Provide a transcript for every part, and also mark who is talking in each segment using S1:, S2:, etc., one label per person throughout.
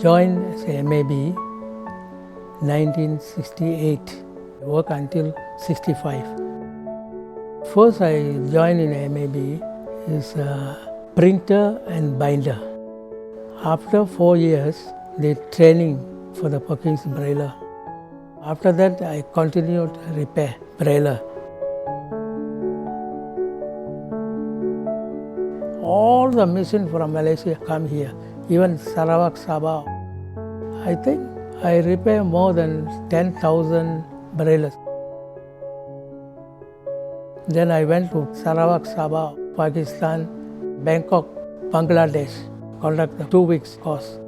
S1: joined as a MAB 1968. I worked until 65. First I joined in MAB is a printer and binder. After 4 years, the training for the Perkins Braille. After that, I continued to repair Braille. All the machines from Malaysia come here, even Sarawak, Sabah. I think I repair more than 10,000 Brailles. Then I went to Sarawak, Sabah, Pakistan, Bangkok, Bangladesh, conduct a 2 weeks course.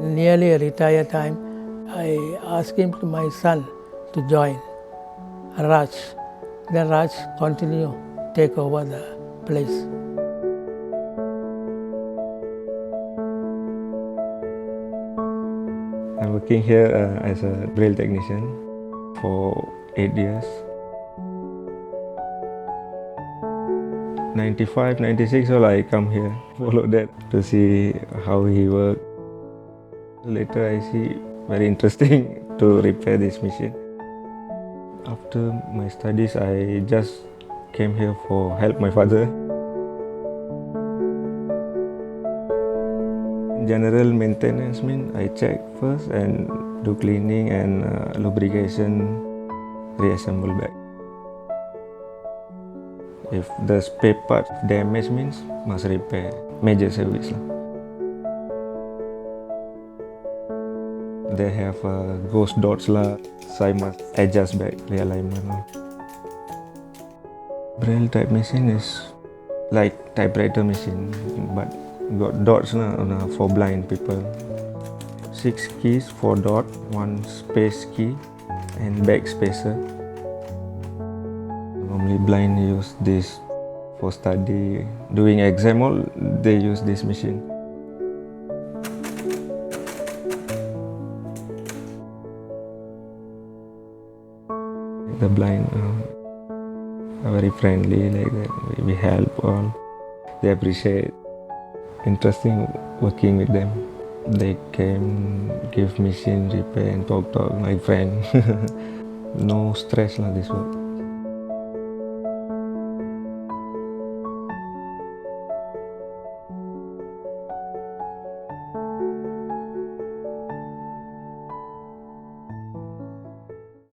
S1: Nearly a retire time, I asked him to my son to join, Raj. Then Raj continue take over the place.
S2: I'm working here as a Braille technician for 8 years. 95, 96, so I come here, follow that to see how he work. Later I see very interesting to repair this machine. After my studies, I just came here for help my father. General maintenance means I check first and do cleaning and lubrication, reassemble back. If the spare part damage means must repair, major service lah. They have ghost dots lah, so I must adjust back realignment lah. Braille type machine is like typewriter machine, but got dots lah for blind people. 6 keys, 4 dot, 1 space key, and backspacer. Normally blind use this for study, doing exam all they use this machine. The blind are very friendly, like that. We help all. They appreciate. Interesting working with them. They can give machine repair and talk like friend. No stress lah this work.